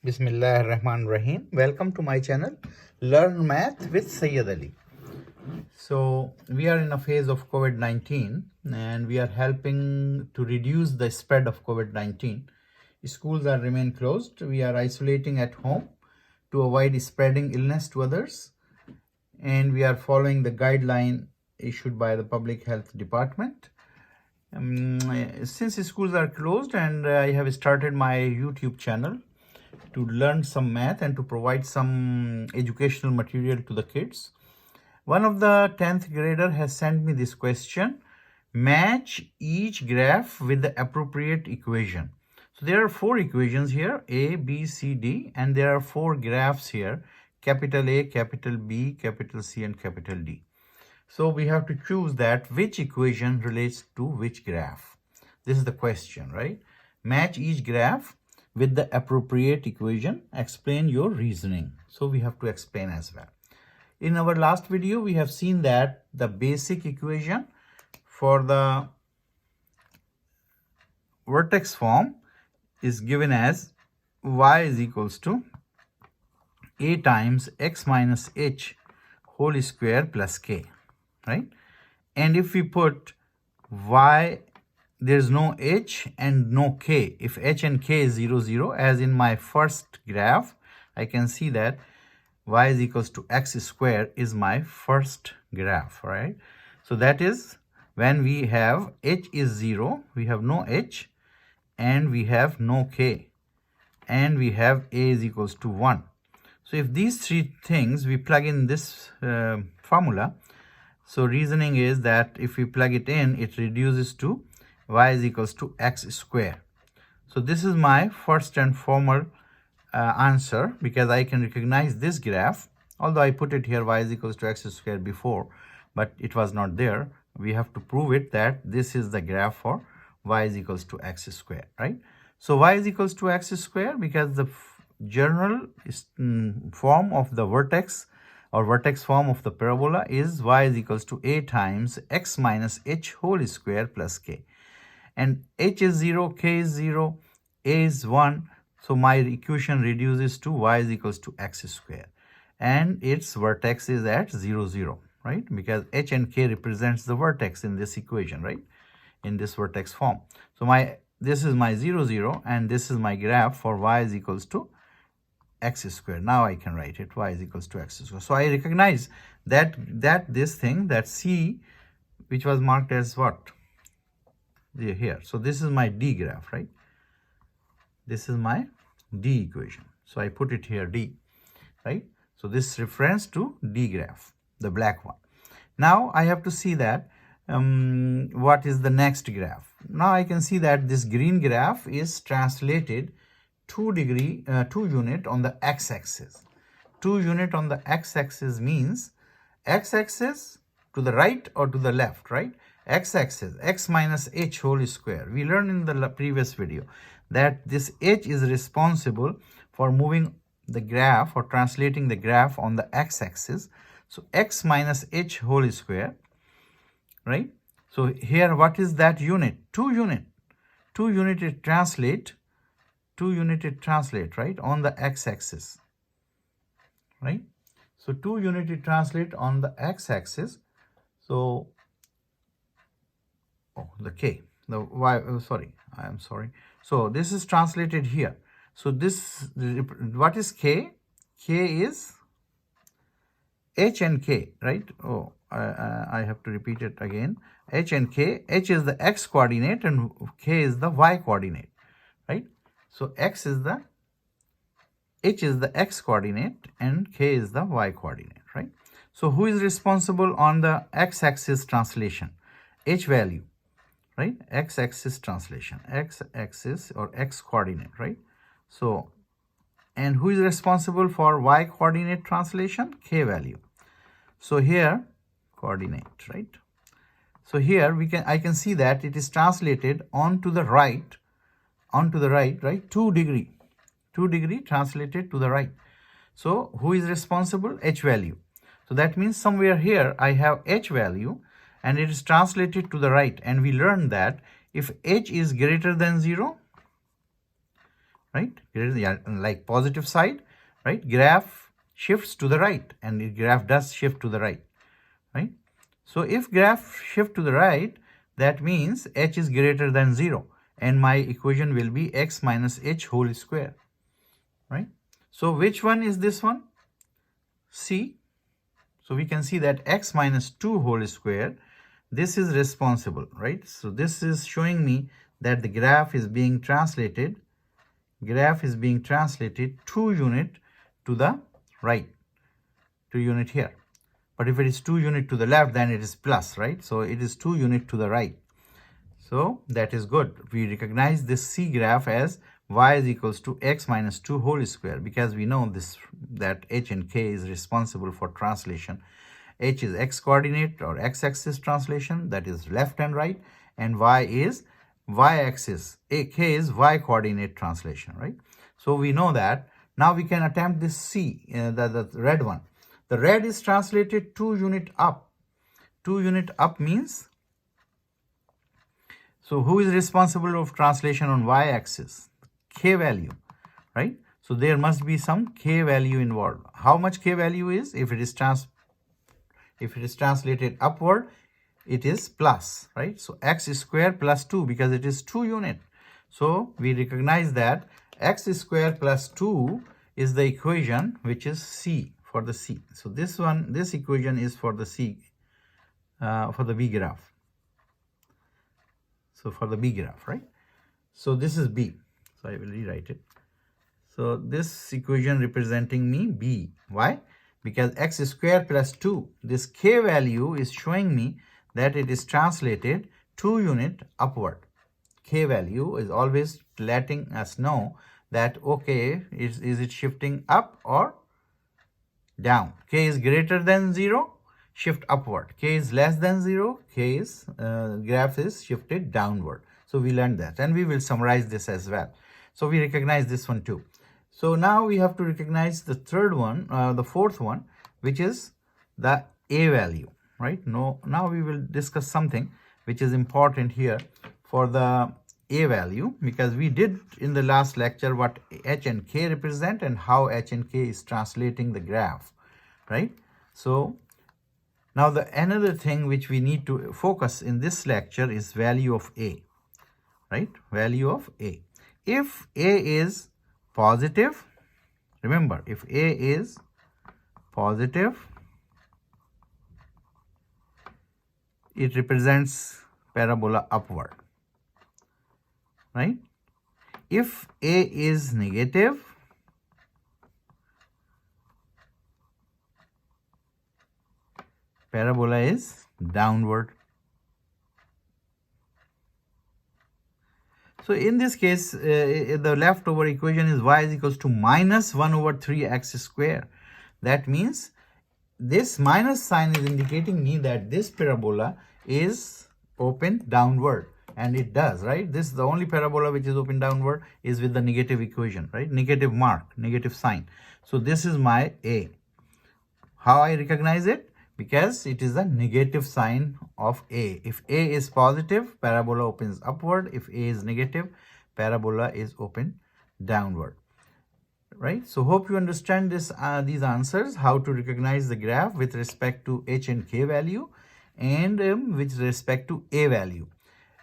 Bismillahirrahmanirrahim. Welcome to my channel, Learn Math with Syed Ali. So we are in a phase of COVID-19 and we are helping to reduce the spread of COVID-19. Schools are remain closed. We are isolating at home to avoid spreading illness to others. And we are following the guideline issued by the Public Health Department. Since schools are closed and I have started my YouTube channel to learn some math and to provide some educational material to the kids. One of the 10th grader has sent me this question: match each graph with the appropriate equation. So there are four equations here, A, B, C, D, and there are four graphs here, capital A, capital B, capital C, and capital D. So we have to choose that which equation relates to which graph. This is the question, right? Match each graph with the appropriate equation. Explain your reasoning. So we have to explain as well. In our last video, we have seen that the basic equation for the vertex form is given as y is equals to a times x minus h whole square plus k, right? And if we put y, there's no h and no k. If h and k is 0, 0, as in my first graph, I can see that y is equals to x square is my first graph, right? So that is when we have h is 0, we have no h, and we have no k, and we have a is equals to 1. So if these three things we plug in this formula, so reasoning is that if we plug it in, it reduces to y is equals to x square. So this is my first and formal answer, because I can recognize this graph, although I put it here y is equals to x square before, but it was not there. We have to prove it that this is the graph for y is equals to x square, right? So y is equals to x square because the general form of the vertex or vertex form of the parabola is y is equals to a times x minus h whole square plus k. And h is 0, k is 0, a is 1. So my equation reduces to y is equals to x square. And its vertex is at 0, 0, right? Because h and k represents the vertex in this equation, right? In this vertex form. So this is my 0, 0, and this is my graph for y is equals to x square. Now I can write it y is equals to x square. So I recognize that this thing, that C, which was marked as what? Here. So this is my D graph, right? This is my D equation. So I put it here D, right? So this reference to D graph, the black one. Now I have to see that what is the next graph. Now I can see that this green graph is translated 2 unit on the x-axis. 2 unit on the x-axis means x-axis to the right or to the left, right? X-axis, x minus h whole square. We learned in the previous video that this h is responsible for moving the graph or translating the graph on the x-axis. So x minus h whole square, right? So here what is that unit? 2 unit. 2 unit it translate, 2 unit it translate, right, on the x-axis, right? So 2 unit it translate on the x-axis. So the k, the y, I am sorry. So this is translated here. So this, what is k? K is h and k, right? Oh, I have to repeat it again. H and k. H is the x coordinate and k is the y coordinate, right? So h is the x coordinate and k is the y coordinate, right? So who is responsible on the x-axis translation? H value, right? X-axis translation, x-axis or x coordinate, right? So, and who is responsible for y coordinate translation? K value. So here, coordinate, right? So here I can see that it is translated onto the right, right? 2 degree translated to the right. So who is responsible? H value. So that means somewhere here I have h value and it is translated to the right. And we learned that if h is greater than 0, right? Yeah, like positive side, right? Graph shifts to the right, and the graph does shift to the right, right? So if graph shift to the right, that means h is greater than 0, and my equation will be x minus h whole square, right? So which one is this one? C. So we can see that x minus 2 whole square, this is responsible, right? So this is showing me that the graph is being translated 2 unit to the right, 2 unit here. But if it is 2 unit to the left, then it is plus, right? So it is 2 unit to the right. So that is good. We recognize this C graph as y is equals to x minus 2 whole square, because we know this, that h and k is responsible for translation. H is x coordinate or x-axis translation, that is left and right, and y is y-axis, k is y coordinate translation, right? So we know that. Now we can attempt this C, the red one. The red is translated 2 unit up. 2 unit up means, so who is responsible of translation on y-axis? K value, right? So there must be some k value involved. How much k value is? If it is translated upward, it is plus, right? So x square plus 2, because it is 2 unit. So we recognize that x square plus 2 is the equation which is C, for the C. So this equation is for the C, for the B graph. So for the B graph, right? So this is B. So I will rewrite it. So this equation representing me B. Why? Because x square plus 2, this k value is showing me that it is translated 2 unit upward. K value is always letting us know that, okay, is it shifting up or down? K is greater than 0, shift upward. K is less than 0, K is graph is shifted downward. So we learned that, and we will summarize this as well. So we recognize this one too. So now we have to recognize the third one, the fourth one, which is the A value, right? Now we will discuss something which is important here for the A value, because we did in the last lecture what h and k represent and how h and k is translating the graph, right? So now another thing which we need to focus in this lecture is value of A, right? Value of A. If A is positive, remember, if A is positive, it represents parabola upward, right? If A is negative, parabola is downward. So in this case, the leftover equation is y is equals to minus 1 over 3x square. That means this minus sign is indicating me that this parabola is open downward, and it does, right? This is the only parabola which is open downward is with the negative equation, right? Negative mark, negative sign. So this is my A. How I recognize it? Because it is a negative sign of A. If A is positive, parabola opens upward. If A is negative, parabola is open downward, right? So hope you understand these answers, how to recognize the graph with respect to h and k value, and with respect to A value.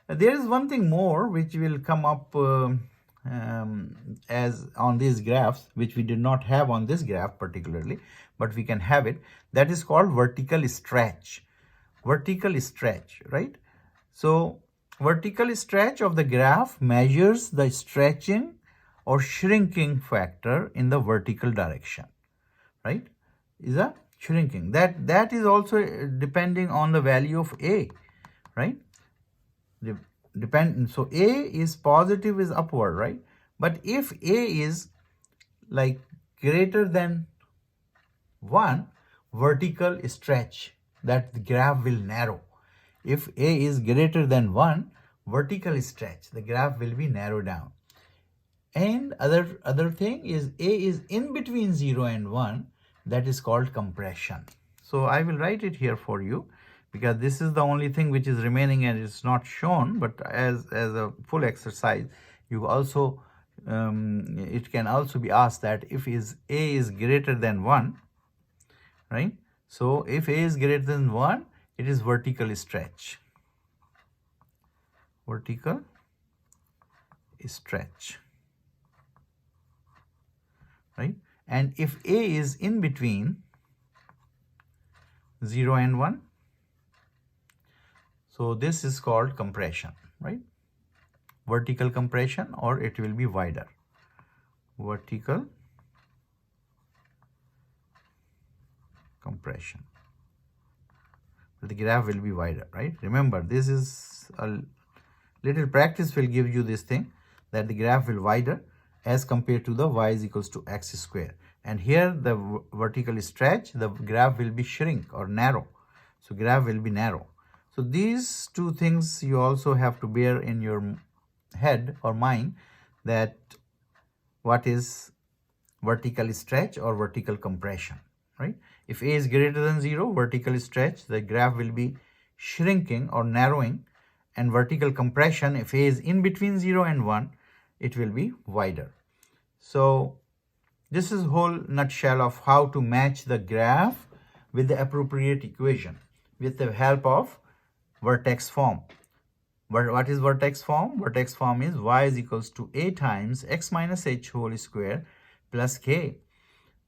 There is one thing more which will come up as on these graphs, which we did not have on this graph particularly, but we can have it. That is called vertical stretch. Vertical stretch, right? So vertical stretch of the graph measures the stretching or shrinking factor in the vertical direction, right? Is a shrinking. That is also depending on the value of A, right? So A is positive, is upward, right? But if A is like greater than 1, vertical stretch, that the graph will narrow. If A is greater than 1, vertical stretch, the graph will be narrowed down. And other thing is A is in between 0 and 1, that is called compression. So I will write it here for you, because this is the only thing which is remaining and it's not shown, but as a full exercise, you also it can also be asked that if a is greater than 1, right? So if a is greater than 1, it is vertical stretch. Vertical stretch, right? And if a is in between 0 and 1, so this is called compression, right? Vertical compression, or it will be wider. Vertical compression. The graph will be wider, right? Remember, this is a little practice will give you this thing, that the graph will wider as compared to the y is equals to x square. And here the vertical stretch, the graph will be shrink or narrow. So graph will be narrow. So these two things you also have to bear in your head or mind, that what is vertical stretch or vertical compression, right? If a is greater than 0, vertical stretch, the graph will be shrinking or narrowing, and vertical compression, if a is in between 0 and 1, it will be wider. So this is whole nutshell of how to match the graph with the appropriate equation with the help of vertex form. What is vertex form? Vertex form is y is equals to a times x minus h whole square plus k.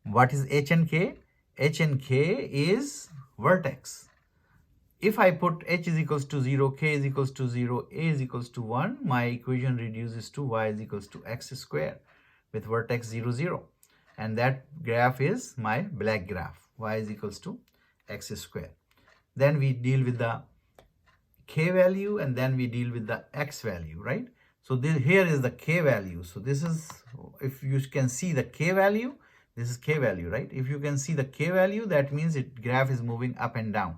What is h and k? H and k is vertex. If I put h is equals to 0, k is equals to 0, a is equals to 1, my equation reduces to y is equals to x square with vertex 0, 0. And that graph is my black graph, y is equals to x square. Then we deal with the k value, and then we deal with the x value, right? So here is the k value. So this is, if you can see the k value, this is k value, right? If you can see the k value, that means it graph is moving up and down.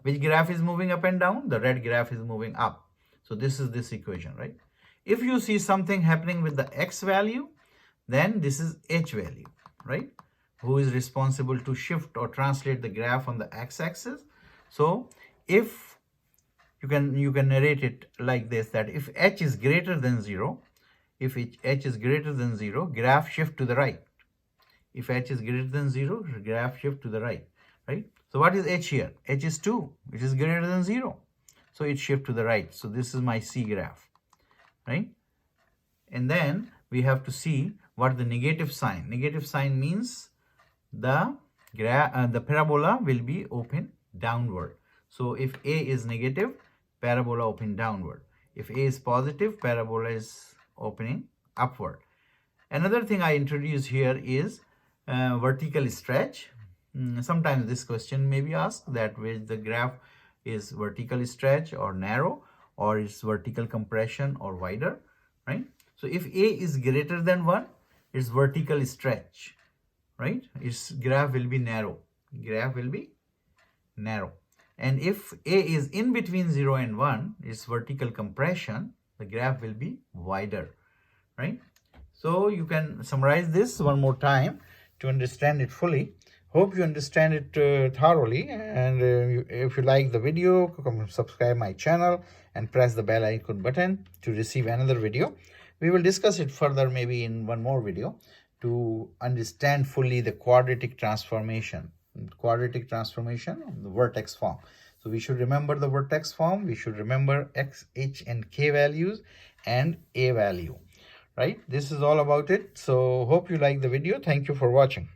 Which graph is moving up and down? The red graph is moving up. So this is this equation, right? If you see something happening with the x value, then this is h value, right? Who is responsible to shift or translate the graph on the x-axis. So if you can narrate it like this, that if h is greater than 0, if h is greater than 0, graph shift to the right. If h is greater than 0, graph shift to the right, right? So what is h here? H is 2, which is greater than 0. So it shift to the right. So this is my C graph, right? And then we have to see what the negative sign. Negative sign means the parabola will be open downward. So if A is negative, parabola open downward. If A is positive, parabola is opening upward. Another thing I introduce here is vertical stretch. Sometimes this question may be asked, that where the graph is vertical stretch or narrow, or is vertical compression or wider, right? So if A is greater than 1, it's vertical stretch, right? Its graph will be narrow. Graph will be narrow. And if A is in between 0 and 1, it's vertical compression, the graph will be wider, right? So you can summarize this one more time to understand it fully. Hope you understand it thoroughly, and if you like the video, subscribe my channel and press the bell icon button to receive another video. We will discuss it further maybe in one more video to understand fully the quadratic transformation. Quadratic transformation of the vertex form. So we should remember the vertex form. We should remember x, h, and k values and a value, right? This is all about it. So hope you like the video. Thank you for watching.